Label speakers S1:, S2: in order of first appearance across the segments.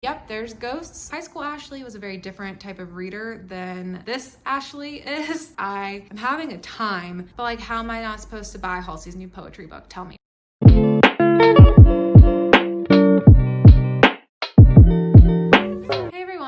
S1: Yep, there's ghosts. High school Ashley was a very different type of reader than this Ashley is. I am having a time, but like, how am I not supposed to buy Halsey's new poetry book? Tell me.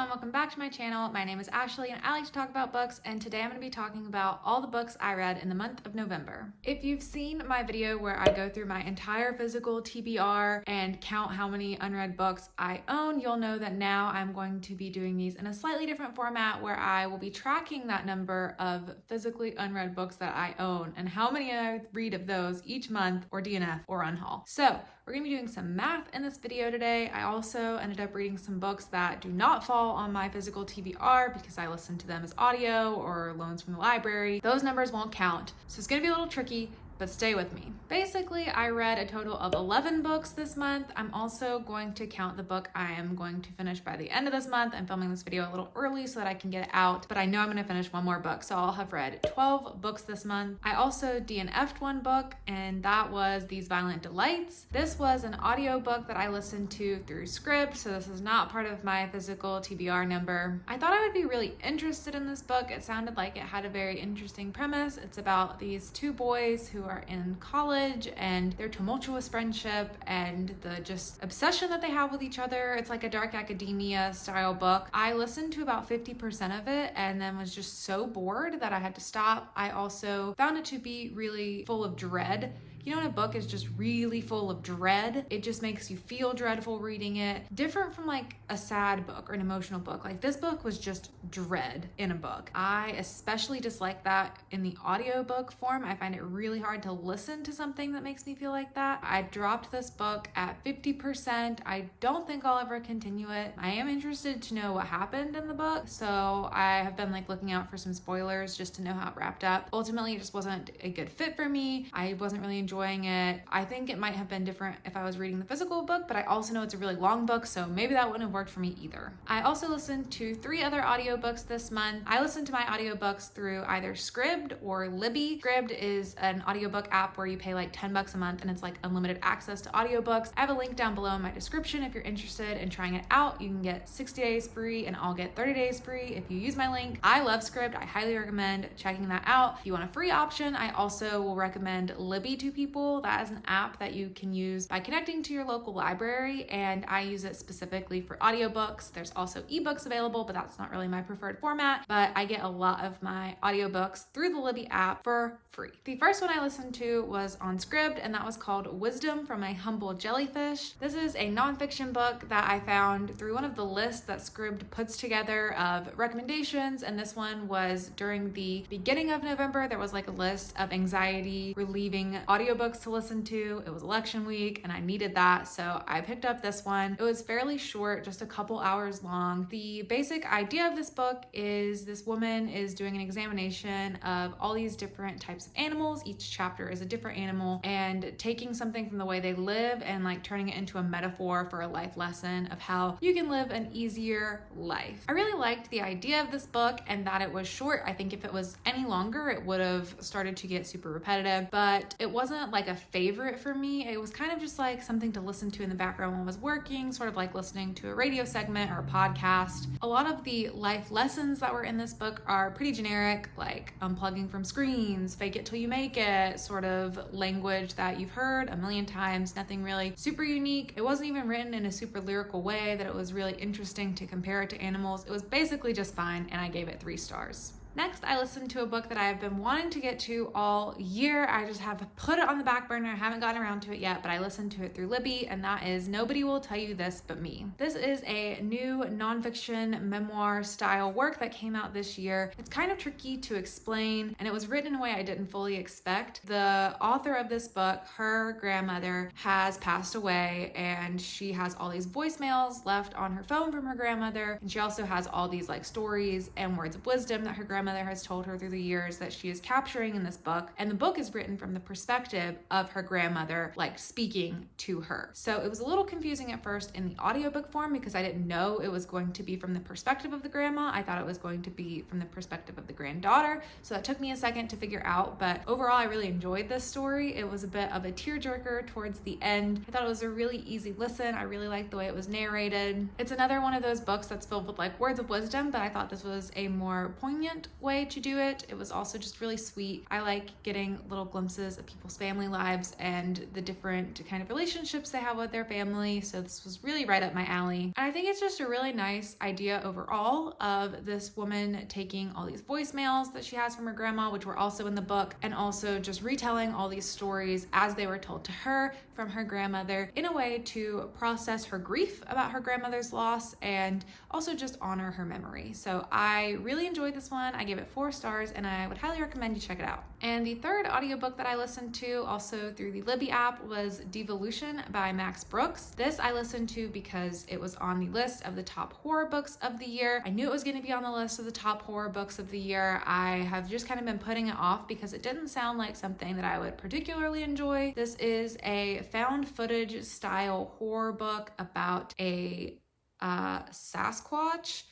S1: Welcome back to my channel. My name is Ashley and I like to talk about books, and today I'm going to be talking about all the books I read in the month of November. If you've seen my video where I go through my entire physical TBR and count how many unread books I own, you'll know that now I'm going to be doing these in a slightly different format where I will be tracking that number of physically unread books that I own and how many I read of those each month, or DNF or unhaul. So we're going to be doing some math in this video today. I also ended up reading some books that do not fall on my physical TBR because I listened to them as audio or loans from the library. Those numbers won't count, so it's going to be a little tricky, but stay with me. Basically, I read a total of 11 books this month. I'm also going to count the book I am going to finish by the end of this month. I'm filming this video a little early so that I can get it out, but I know I'm going to finish one more book, so I'll have read 12 books this month. I also DNF'd one book, and that was These Violent Delights. This was an audio book that I listened to through Scribd, so this is not part of my physical TBR number. I thought I would be really interested in this book. It sounded like it had a very interesting premise. It's about these two boys who are in college and their tumultuous friendship and the just obsession that they have with each other. It's like a dark academia style book. I listened to about 50% of it and then was just so bored that I had to stop. I also found it to be really full of dread. You know, when a book is just really full of dread, it just makes you feel dreadful reading it. Different from like a sad book or an emotional book. Like, this book was just dread in a book. I especially dislike that in the audiobook form. I find it really hard to listen to something that makes me feel like that. I dropped this book at 50%. I don't think I'll ever continue it. I am interested to know what happened in the book, so I have been like looking out for some spoilers just to know how it wrapped up. Ultimately, it just wasn't a good fit for me. I wasn't really enjoying it. I think it might have been different if I was reading the physical book, but I also know it's a really long book, so maybe that wouldn't have worked for me either. I also listened to 3 other audiobooks this month. I listened to my audiobooks through either Scribd or Libby. Scribd is an audiobook app where you pay like $10 a month and it's like unlimited access to audiobooks. I have a link down below in my description if you're interested in trying it out. You can get 60 days free and I'll get 30 days free if you use my link. I love Scribd. I highly recommend checking that out. If you want a free option, I also will recommend Libby to people. That is an app that you can use by connecting to your local library, and I use it specifically for audiobooks. There's also ebooks available, but that's not really my preferred format, but I get a lot of my audiobooks through the Libby app for free. The first one I listened to was on Scribd, and that was called Wisdom from a Humble Jellyfish. This is a nonfiction book that I found through one of the lists that Scribd puts together of recommendations, and this one was during the beginning of November. There was like a list of anxiety relieving audiobooks to listen to. It was election week and I needed that, so I picked up this one. It was fairly short, just a couple hours long. The basic idea of this book is this woman is doing an examination of all these different types of animals. Each chapter is a different animal, and taking something from the way they live and like turning it into a metaphor for a life lesson of how you can live an easier life. I really liked the idea of this book and that it was short. I think if it was any longer, it would have started to get super repetitive, but it wasn't like a favorite for me. It was kind of just like something to listen to in the background while I was working, sort of like listening to a radio segment or a podcast. A lot of the life lessons that were in this book are pretty generic, like unplugging from screens, fake it till you make it, sort of language that you've heard a million times, nothing really super unique. It wasn't even written in a super lyrical way that it was really interesting to compare it to animals. It was basically just fine, and I gave it 3 stars. Next, I listened to a book that I have been wanting to get to all year. I just have put it on the back burner. I haven't gotten around to it yet, but I listened to it through Libby, and that is Nobody Will Tell You This But Me. This is a new nonfiction memoir style work that came out this year. It's kind of tricky to explain, and it was written in a way I didn't fully expect. The author of this book, her grandmother has passed away, and she has all these voicemails left on her phone from her grandmother, and she also has all these like stories and words of wisdom that her grandmother grandmother has told her through the years that she is capturing in this book. And the book is written from the perspective of her grandmother, like speaking to her. So it was a little confusing at first in the audiobook form because I didn't know it was going to be from the perspective of the grandma. I thought it was going to be from the perspective of the granddaughter. So that took me a second to figure out, but overall I really enjoyed this story. It was a bit of a tearjerker towards the end. I thought it was a really easy listen. I really liked the way it was narrated. It's another one of those books that's filled with like words of wisdom, but I thought this was a more poignant way to do it. It was also just really sweet. I like getting little glimpses of people's family lives and the different kind of relationships they have with their family. So this was really right up my alley. And I think it's just a really nice idea overall of this woman taking all these voicemails that she has from her grandma, which were also in the book, and also just retelling all these stories as they were told to her from her grandmother in a way to process her grief about her grandmother's loss and also just honor her memory. So I really enjoyed this one. I gave it 4 stars and I would highly recommend you check it out. And the third audiobook that I listened to also through the Libby app was Devolution by Max Brooks. This I listened to because it was on the list of the top horror books of the year. I knew it was going to be on the list of the top horror books of the year. I have just kind of been putting it off because it didn't sound like something that I would particularly enjoy. This is a found footage style horror book about a Sasquatch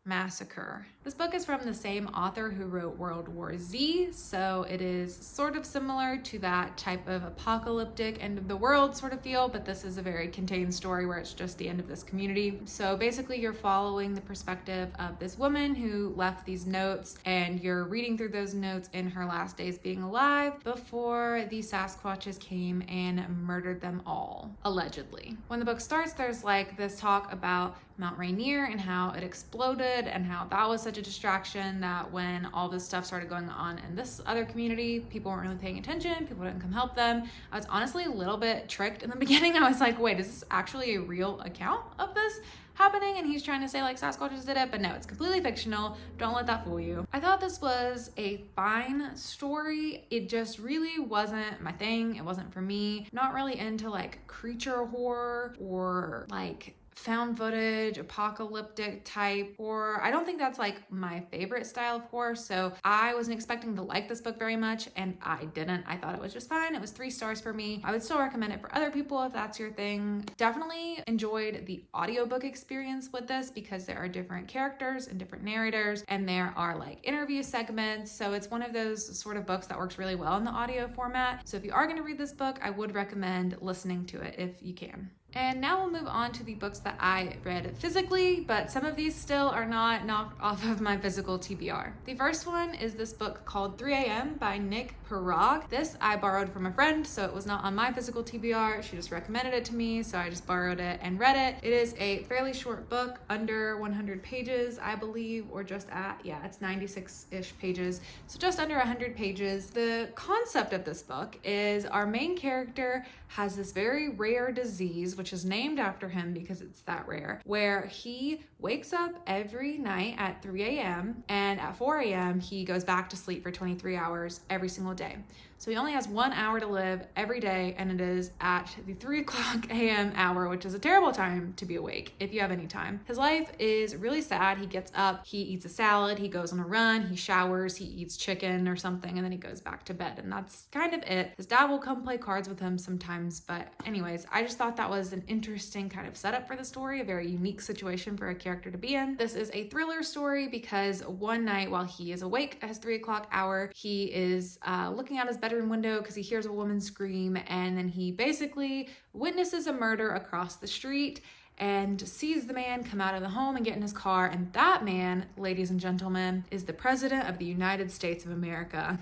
S1: massacre. This book is from the same author who wrote World War Z, so it is sort of similar to that type of apocalyptic end of the world sort of feel, but this is a very contained story where it's just the end of this community. So basically you're following the perspective of this woman who left these notes, and you're reading through those notes in her last days being alive before the Sasquatches came and murdered them all, allegedly. When the book starts, there's like this talk about Mount Rainier and how it exploded and how that was such a distraction that when all this stuff started going on in this other community, people weren't really paying attention, people didn't come help them. I was honestly a little bit tricked in the beginning. I was like, wait, is this actually a real account of this happening? And he's trying to say like Sasquatches did it, but no, it's completely fictional. Don't let that fool you. I thought this was a fine story. It just really wasn't my thing. It wasn't for me. Not really into like creature horror or like found footage, apocalyptic type, or I don't think that's like my favorite style of horror. So I wasn't expecting to like this book very much, and I didn't. I thought it was just fine. It was 3 stars for me. I would still recommend it for other people if that's your thing. Definitely enjoyed the audiobook experience with this because there are different characters and different narrators, and there are like interview segments. So it's one of those sort of books that works really well in the audio format. So if you are going to read this book, I would recommend listening to it if you can. And now we'll move on to the books that I read physically, but some of these still are not knocked off of my physical TBR. The first one is this book called 3 a.m. by Nick Pirog. This I borrowed from a friend, so it was not on my physical TBR. She just recommended it to me, so I just borrowed it and read it. It is a fairly short book, under 100 pages, I believe, or just at, yeah, it's 96-ish pages, so just under 100 pages. The concept of this book is our main character has this very rare disease, which is named after him because it's that rare, where he wakes up every night at 3 a.m. and at 4 a.m. he goes back to sleep for 23 hours every single day. So he only has 1 hour to live every day, and it is at the 3 o'clock a.m. hour, which is a terrible time to be awake if you have any time. His life is really sad. He gets up, he eats a salad, he goes on a run, he showers, he eats chicken or something, and then he goes back to bed, and that's kind of it. His dad will come play cards with him sometimes, but anyways, I just thought that was an interesting kind of setup for the story, a very unique situation for a character to be in. This is a thriller story because one night while he is awake at his 3 o'clock hour, he is looking out his bedroom window because he hears a woman scream, and then he basically witnesses a murder across the street and sees the man come out of the home and get in his car. And that man, ladies and gentlemen, is the President of the United States of America.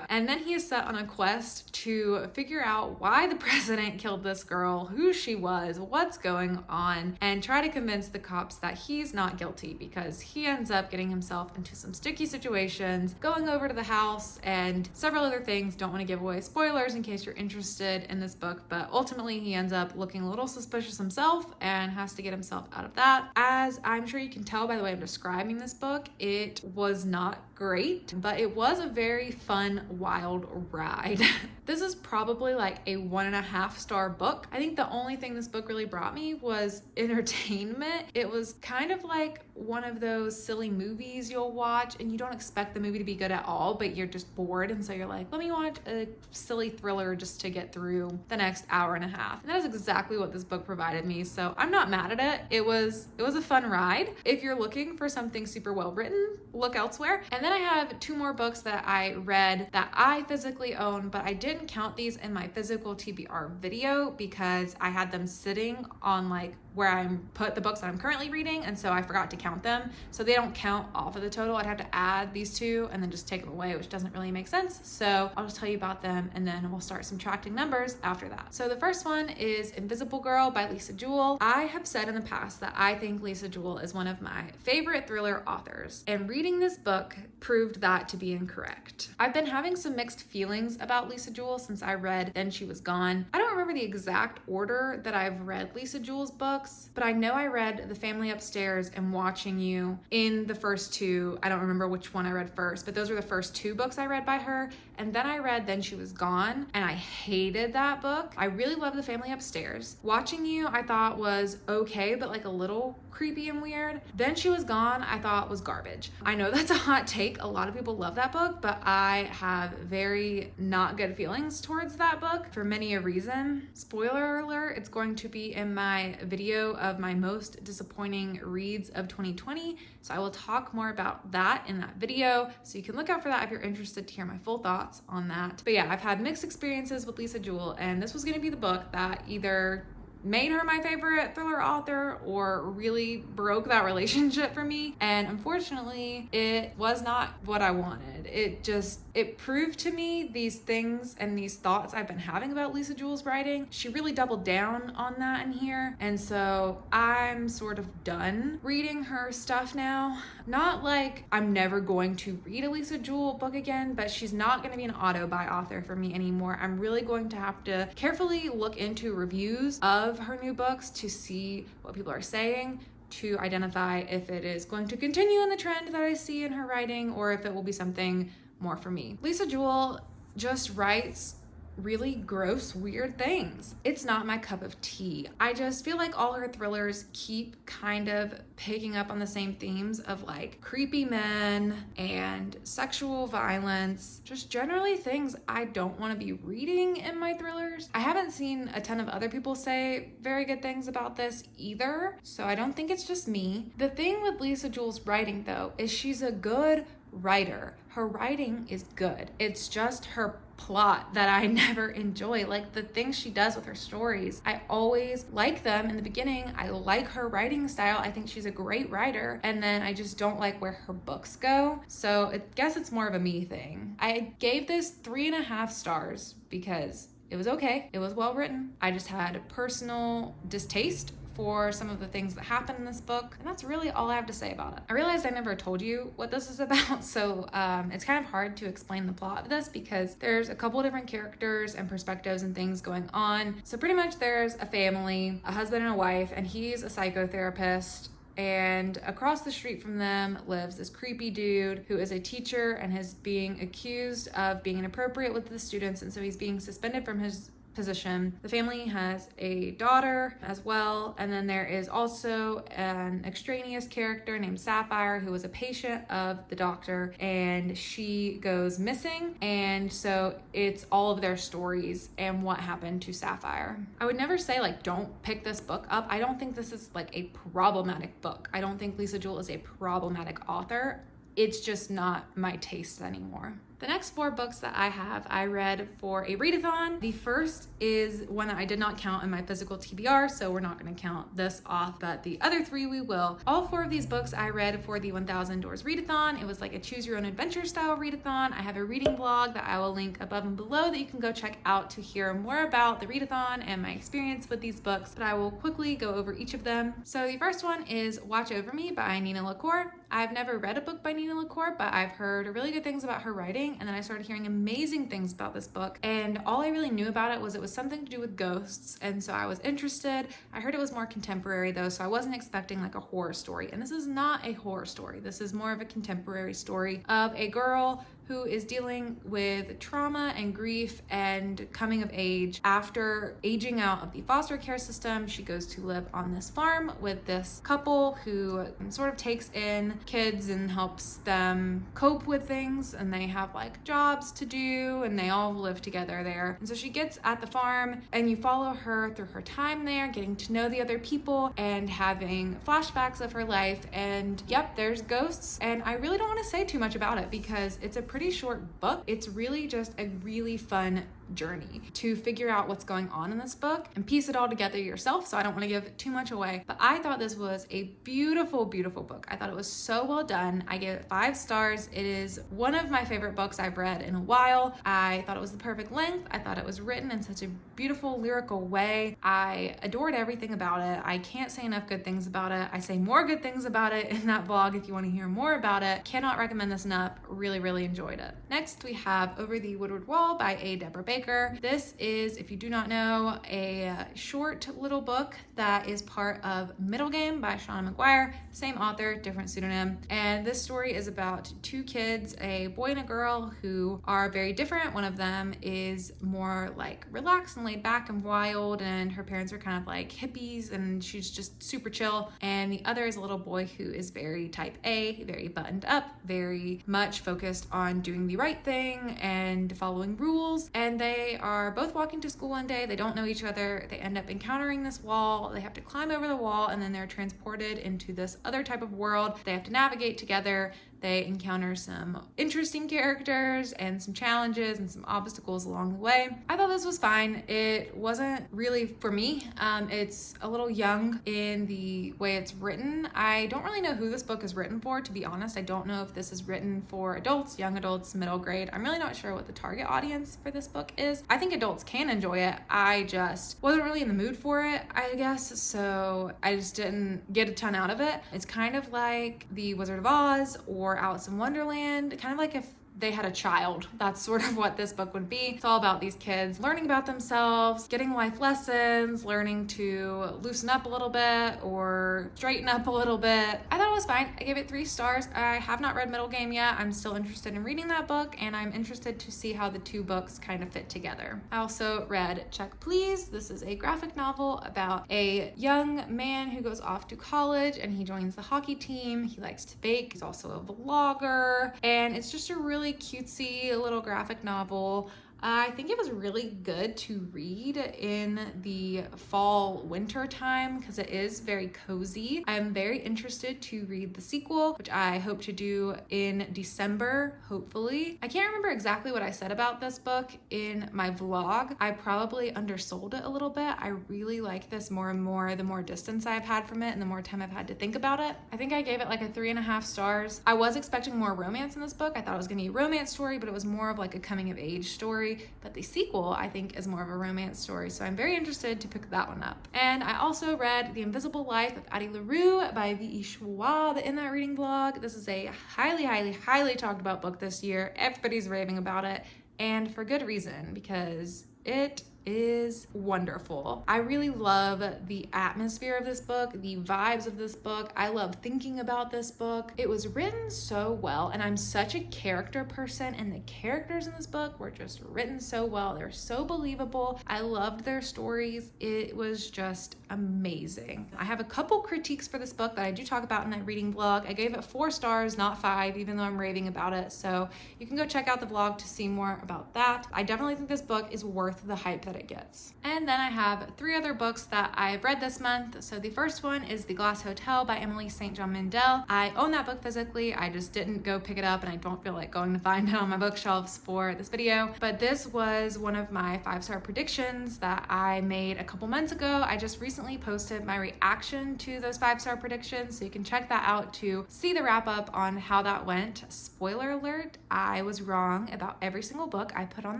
S1: And then he is set on a quest to figure out why the president killed this girl, who she was, what's going on, and try to convince the cops that he's not guilty, because he ends up getting himself into some sticky situations, going over to the house, and several other things. Don't want to give away spoilers in case you're interested in this book, but ultimately he ends up looking a little suspicious himself and has to get himself out of that. As I'm sure you can tell by the way I'm describing this book, it was not great, but it was a very fun wild ride. This is probably like a 1.5-star book. I think the only thing this book really brought me was entertainment. It was kind of like one of those silly movies you'll watch and you don't expect the movie to be good at all, but you're just bored, and so you're like, let me watch a silly thriller just to get through the next hour and a half. And that is exactly what this book provided me, so I'm not mad at it. It was a fun ride. If you're looking for something super well written, look elsewhere. And then I have 2 more books that I read that I physically own, but I didn't count these in my physical TBR video because I had them sitting on like where I put the books that I'm currently reading, and so I forgot to count them. So they don't count off of the total. I'd have to add these 2 and then just take them away, which doesn't really make sense. So I'll just tell you about them and then we'll start subtracting numbers after that. So the first one is Invisible Girl by Lisa Jewell. I have said in the past that I think Lisa Jewell is one of my favorite thriller authors, and reading this book proved that to be incorrect. I've been having some mixed feelings about Lisa Jewell since I read Then She Was Gone. I don't remember the exact order that I've read Lisa Jewell's books, but I know I read The Family Upstairs and Watching You in the first 2. I don't remember which one I read first, but those were the first 2 books I read by her. And then I read Then She Was Gone, and I hated that book. I really loved The Family Upstairs. Watching You I thought was okay, but like a little creepy and weird. Then She Was Gone I thought was garbage. I know that's a hot take. A lot of people love that book, but I have very not good feelings towards that book for many a reason. Spoiler alert, it's going to be in my video of my most disappointing reads of 2020, so I will talk more about that in that video, so you can look out for that if you're interested to hear my full thoughts on that. But yeah, I've had mixed experiences with Lisa Jewell, and this was going to be the book that either made her my favorite thriller author or really broke that relationship for me. And unfortunately, it was not what I wanted. It proved to me these things and these thoughts I've been having about Lisa Jewell's writing. She really doubled down on that in here. And so I'm sort of done reading her stuff now. Not like I'm never going to read a Lisa Jewell book again, but she's not going to be an auto-buy author for me anymore. I'm really going to have to carefully look into reviews of her new books to see what people are saying, to identify if it is going to continue in the trend that I see in her writing or if it will be something more for me. Lisa Jewell just writes really gross, weird things. It's not my cup of tea. I just feel like all her thrillers keep kind of picking up on the same themes of like creepy men and sexual violence, just generally things I don't want to be reading in my thrillers. I haven't seen a ton of other people say very good things about this either, so I don't think it's just me. The thing with Lisa Jewell's writing though is she's a good writer. Her writing is good. It's just her plot that I never enjoy. Like the things she does with her stories, I always like them in the beginning. I like her writing style. I think she's a great writer, and then I just don't like where her books go. So I guess it's more of a me thing. I gave this 3.5 stars because it was okay. It was well written. I just had personal distaste for some of the things that happen in this book, and that's really all I have to say about it. I realized I never told you what this is about, so it's kind of hard to explain the plot of this because there's a couple different characters and perspectives and things going on. So pretty much there's a family, a husband and a wife, and he's a psychotherapist. And across the street from them lives this creepy dude who is a teacher and is being accused of being inappropriate with the students, and so he's being suspended from his position. The family has a daughter as well, and then there is also an extraneous character named Sapphire who was a patient of the doctor, and she goes missing, and so it's all of their stories and what happened to Sapphire. I would never say like don't pick this book up. I don't think this is like a problematic book. I don't think Lisa Jewell is a problematic author. It's just not my taste anymore. The next 4 books that I have, I read for a readathon. The first is one that I did not count in my physical TBR, so we're not going to count this off, but the other 3 we will. All 4 of these books I read for the 1000 Doors readathon. It was like a choose your own adventure style readathon. I have a reading blog that I will link above and below that you can go check out to hear more about the readathon and my experience with these books, but I will quickly go over each of them. So the first one is Watch Over Me by Nina Lacour. I've never read a book by Nina Lacour, but I've heard really good things about her writing, and then I started hearing amazing things about this book, and all I really knew about it was something to do with ghosts, and so I was interested. I heard it was more contemporary though, so I wasn't expecting like a horror story, and this is not a horror story. This is more of a contemporary story of a girl who is dealing with trauma and grief and coming of age. After aging out of the foster care system, she goes to live on this farm with this couple who sort of takes in kids and helps them cope with things, and they have like jobs to do and they all live together there. And so she gets at the farm and you follow her through her time there, getting to know the other people and having flashbacks of her life. And yep, there's ghosts, and I really don't want to say too much about it because it's a pretty short book. It's really just a really fun journey to figure out what's going on in this book and piece it all together yourself, so I don't want to give too much away. But I thought this was a beautiful book. I thought it was so well done. I gave it 5 stars. It is one of my favorite books I've read in a while. I thought it was the perfect length. I thought it was written in such a beautiful lyrical way. I adored everything about it. I can't say enough good things about it. I say more good things about it in that blog if you want to hear more about it. Cannot recommend this enough. Really enjoyed it. Next we have Over the Woodward Wall by Deborah. This is, if you do not know, a short little book that is part of Middle Game by Shah and McGuire, same author, different pseudonym. And this story is about 2 kids, a boy and a girl, who are very different. One of them is more like relaxed and laid back and wild, and her parents are kind of like hippies and she's just super chill. And the other is a little boy who is very type A, very buttoned up, very much focused on doing the right thing and following rules. And they are both walking to school one day. They don't know each other. They end up encountering this wall. They have to climb over the wall, and then they're transported into this other type of world. They have to navigate together. They encounter some interesting characters and some challenges and some obstacles along the way. I thought this was fine. It wasn't really for me. It's a little young in the way it's written. I don't really know who this book is written for, to be honest. I don't know if this is written for adults, young adults, middle grade. I'm really not sure what the target audience for this book is. I think adults can enjoy it. I just wasn't really in the mood for it, I guess, so I just didn't get a ton out of it. It's kind of like The Wizard of Oz or Alice in Wonderland, kind of like if they had a child. That's sort of what this book would be. It's all about these kids learning about themselves, getting life lessons, learning to loosen up a little bit or straighten up a little bit. I thought it was fine. I gave it 3 stars. I have not read Middle Game yet. I'm still interested in reading that book, and I'm interested to see how the 2 books kind of fit together. I also read Check Please. This is a graphic novel about a young man who goes off to college and he joins the hockey team. He likes to bake. He's also a vlogger, and it's just a really cutesy little graphic novel. I think it was really good to read in the fall winter time because it is very cozy. I'm very interested to read the sequel, which I hope to do in December, hopefully. I can't remember exactly what I said about this book in my vlog. I probably undersold it a little bit. I really like this more and more the more distance I've had from it and the more time I've had to think about it. I think I gave it like a 3.5 stars. I was expecting more romance in this book. I thought it was gonna be a romance story, but it was more of like a coming of age story. But the sequel, I think, is more of a romance story, so I'm very interested to pick that one up. And I also read The Invisible Life of Addie LaRue by V.E. Schwab in that reading blog. This is a highly talked about book this year. Everybody's raving about it, and for good reason, because it is wonderful. I really love the atmosphere of this book, the vibes of this book. I love thinking about this book. It was written so well, and I'm such a character person, and the characters in this book were just written so well. They're so believable. I loved their stories. It was just amazing. I have a couple critiques for this book that I do talk about in that reading vlog. I gave it 4 stars, not 5, even though I'm raving about it. So you can go check out the vlog to see more about that. I definitely think this book is worth the hype that it gets. And then I have 3 other books that I've read this month. So the first one is The Glass Hotel by Emily St. John Mandel. I own that book physically. I just didn't go pick it up, and I don't feel like going to find it on my bookshelves for this video. But this was one of my 5-star predictions that I made a couple months ago. I just recently posted my reaction to those 5-star predictions, so you can check that out to see the wrap up on how that went. Spoiler alert, I was wrong about every single book I put on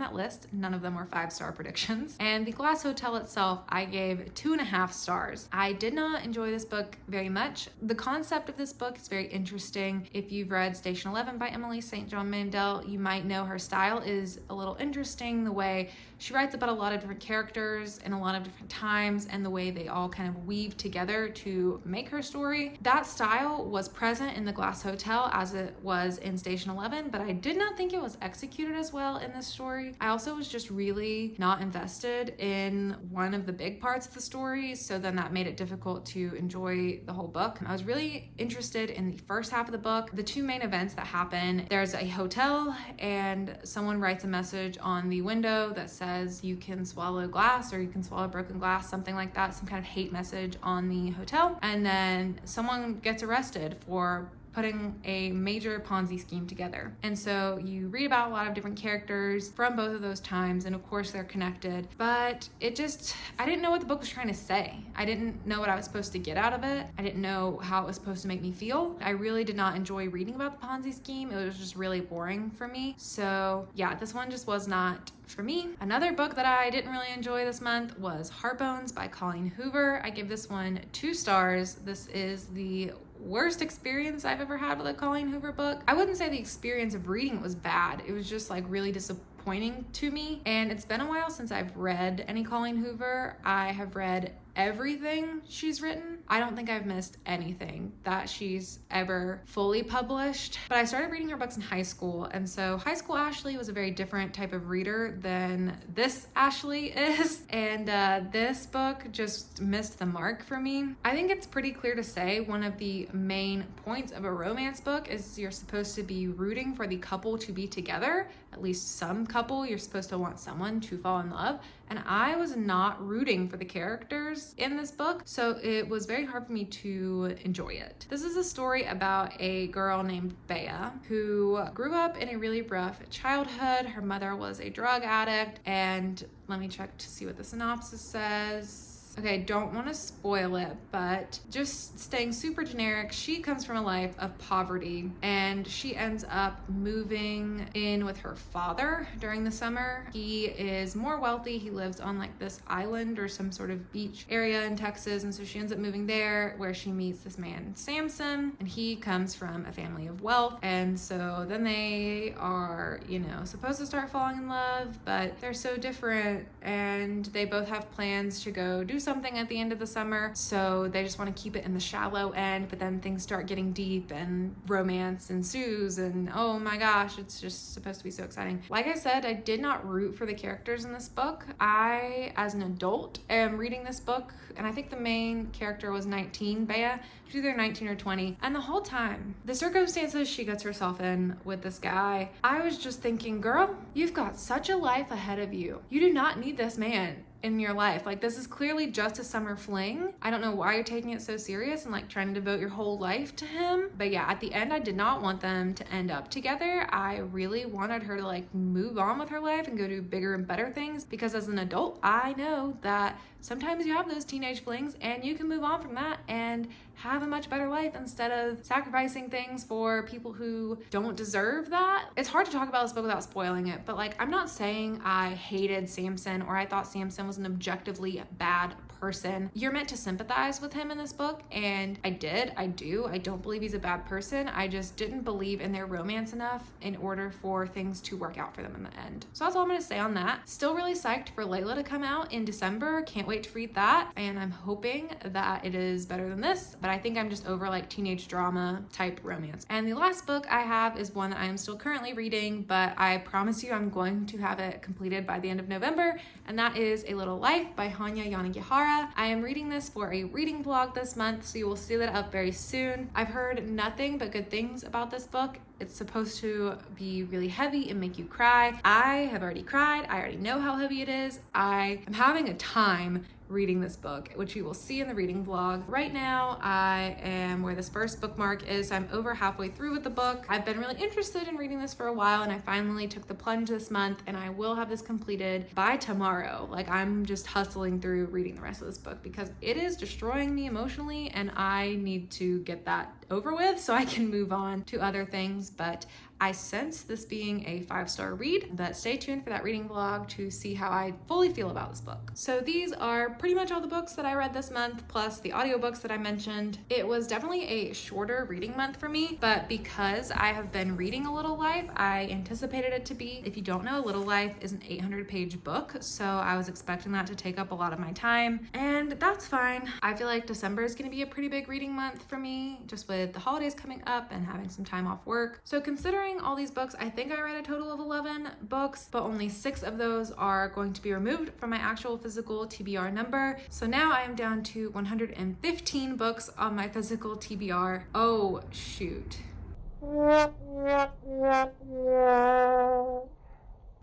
S1: that list. None of them were 5-star predictions. recommendations. And The Glass Hotel itself, I gave 2.5 stars. I did not enjoy this book very much. The concept of this book is very interesting. If you've read Station 11 by Emily St. John Mandel, you might know her style is a little interesting, the way she writes about a lot of different characters in a lot of different times and the way they all kind of weave together to make her story. That style was present in The Glass Hotel as it was in Station 11, but I did not think it was executed as well in this story. I also was just really not invested in one of the big parts of the story, so then that made it difficult to enjoy the whole book. I was really interested in the first half of the book. The two main events that happen, there's a hotel and someone writes a message on the window that says you can swallow glass or you can swallow broken glass, something like that, some kind of hate message on the hotel. And then someone gets arrested for putting a major Ponzi scheme together. And so you read about a lot of different characters from both of those times, and of course they're connected, but I didn't know what the book was trying to say. I didn't know what I was supposed to get out of it. I didn't know how it was supposed to make me feel. I really did not enjoy reading about the Ponzi scheme. It was just really boring for me. So yeah, this one just was not for me. Another book that I didn't really enjoy this month was Heartbones by Colleen Hoover. I give this one 2 stars. This is the worst experience I've ever had with a Colleen Hoover book. I wouldn't say the experience of reading it was bad. It was just like really disappointing to me. And it's been a while since I've read any Colleen Hoover. I have read everything she's written. I don't think I've missed anything that she's ever fully published. But I started reading her books in high school, and so high school Ashley was a very different type of reader than this Ashley is, and this book just missed the mark for me. I think it's pretty clear to say one of the main points of a romance book is you're supposed to be rooting for the couple to be together, at least some couple. You're supposed to want someone to fall in love, and I was not rooting for the characters in this book, so it was very hard for me to enjoy it. This is a story about a girl named Bess who grew up in a really rough childhood. Her mother was a drug addict, and let me check to see what the synopsis says. Okay, don't want to spoil it, but just staying super generic, she comes from a life of poverty, and she ends up moving in with her father during the summer. He is more wealthy. He lives on like this island or some sort of beach area in Texas, and so she ends up moving there, where she meets this man, Samson, and he comes from a family of wealth. And so then they are, supposed to start falling in love, but they're so different, and they both have plans to go do something at the end of the summer, so they just want to keep it in the shallow end, but then things start getting deep and romance ensues, and oh my gosh, it's just supposed to be so exciting. Like I said, I did not root for the characters in this book. I, as an adult, am reading this book, and I think the main character was 19, Bess. She's either 19 or 20, and the whole time, the circumstances she gets herself in with this guy, I was just thinking, girl, you've got such a life ahead of you. You do not need this man in your life. Like, this is clearly just a summer fling. I don't know why you're taking it so serious and like trying to devote your whole life to him. But yeah, at the end, I did not want them to end up together. I really wanted her to like move on with her life and go do bigger and better things, because as an adult, I know that sometimes you have those teenage flings and you can move on from that and have a much better life instead of sacrificing things for people who don't deserve that. It's hard to talk about this book without spoiling it, but like, I'm not saying I hated Samson or I thought Samson was an objectively bad person. You're meant to sympathize with him in this book, and I did. I don't believe he's a bad person. I just didn't believe in their romance enough in order for things to work out for them in the end. So that's all I'm gonna say on that. Still really psyched for Layla to come out in December. Can't wait to read that, and I'm hoping that it is better than this, but I think I'm just over like teenage drama type romance. And the last book I have is one that I am still currently reading, but I promise you I'm going to have it completed by the end of November, and that is A Little Life by Hanya Yanagihara. I am reading this for a reading vlog this month, so you will see that up very soon. I've heard nothing but good things about this book. It's supposed to be really heavy and make you cry. I have already cried. I already know how heavy it is. I am having a time reading this book, which you will see in the reading vlog. Right now, I am where this first bookmark is. I'm over halfway through with the book. I've been really interested in reading this for a while, and I finally took the plunge this month, and I will have this completed by tomorrow. Like, I'm just hustling through reading the rest of this book because it is destroying me emotionally, and I need to get that over with so I can move on to other things. But I sense this being a 5-star read, but stay tuned for that reading vlog to see how I fully feel about this book. So these are pretty much all the books that I read this month, plus the audiobooks that I mentioned. It was definitely a shorter reading month for me, but because I have been reading A Little Life, I anticipated it to be. If you don't know, A Little Life is an 800-page book, so I was expecting that to take up a lot of my time, and that's fine. I feel like December is going to be a pretty big reading month for me, just with the holidays coming up and having some time off work. So considering all these books, I think I read a total of 11 books, but only 6 of those are going to be removed from my actual physical TBR number. So now I am down to 115 books on my physical TBR. Oh, shoot.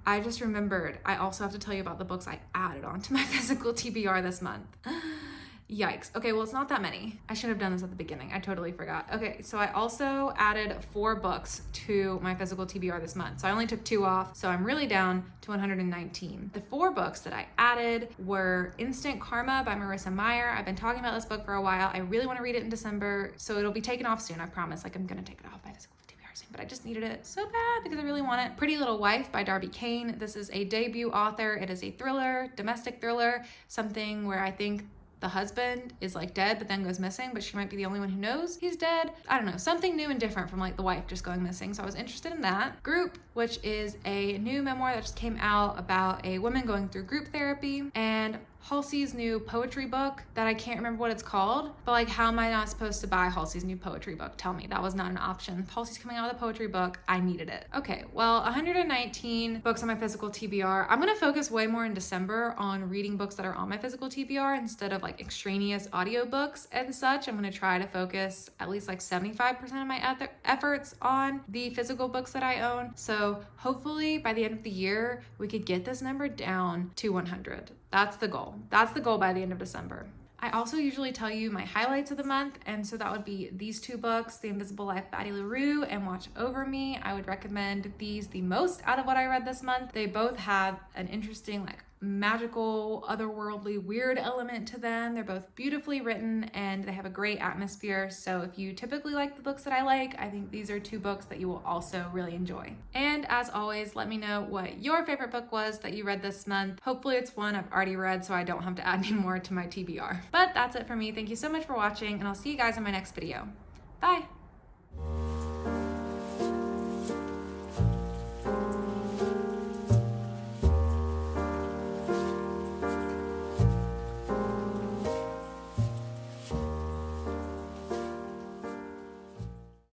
S1: I just remembered I also have to tell you about the books I added onto my physical TBR this month. Yikes. Okay, well, it's not that many. I should have done this at the beginning. I totally forgot. Okay, so I also added 4 books to my physical TBR this month. So I only took 2 off, so I'm really down to 119. The 4 books that I added were Instant Karma by Marissa Meyer. I've been talking about this book for a while. I really want to read it in December, so it'll be taken off soon, I promise. Like, I'm gonna take it off my physical TBR soon, but I just needed it so bad because I really want it. Pretty Little Wife by Darby Kane. This is a debut author. It is a thriller, domestic thriller, something where I think the husband is like dead but then goes missing, but she might be the only one who knows he's dead. I don't know, something new and different from like the wife just going missing, so I was interested in that. Group, which is a new memoir that just came out about a woman going through group therapy, and Halsey's new poetry book that I can't remember what it's called, but like, how am I not supposed to buy Halsey's new poetry book? Tell me, that was not an option. If Halsey's coming out with a poetry book, I needed it. Okay, well, 119 books on my physical TBR. I'm gonna focus way more in December on reading books that are on my physical TBR instead of like extraneous audiobooks and such. I'm gonna try to focus at least like 75% of my efforts on the physical books that I own. So hopefully by the end of the year, we could get this number down to 100. That's the goal. That's the goal by the end of December. I also usually tell you my highlights of the month, and so that would be these 2 books, The Invisible Life of Addie LaRue and Watch Over Me. I would recommend these the most out of what I read this month. They both have an interesting, like, magical, otherworldly, weird element to them. They're both beautifully written and they have a great atmosphere. So if you typically like the books that I like, I think these are 2 books that you will also really enjoy. And as always, let me know what your favorite book was that you read this month. Hopefully it's one I've already read so I don't have to add any more to my TBR. But that's it for me. Thank you so much for watching, and I'll see you guys in my next video. Bye!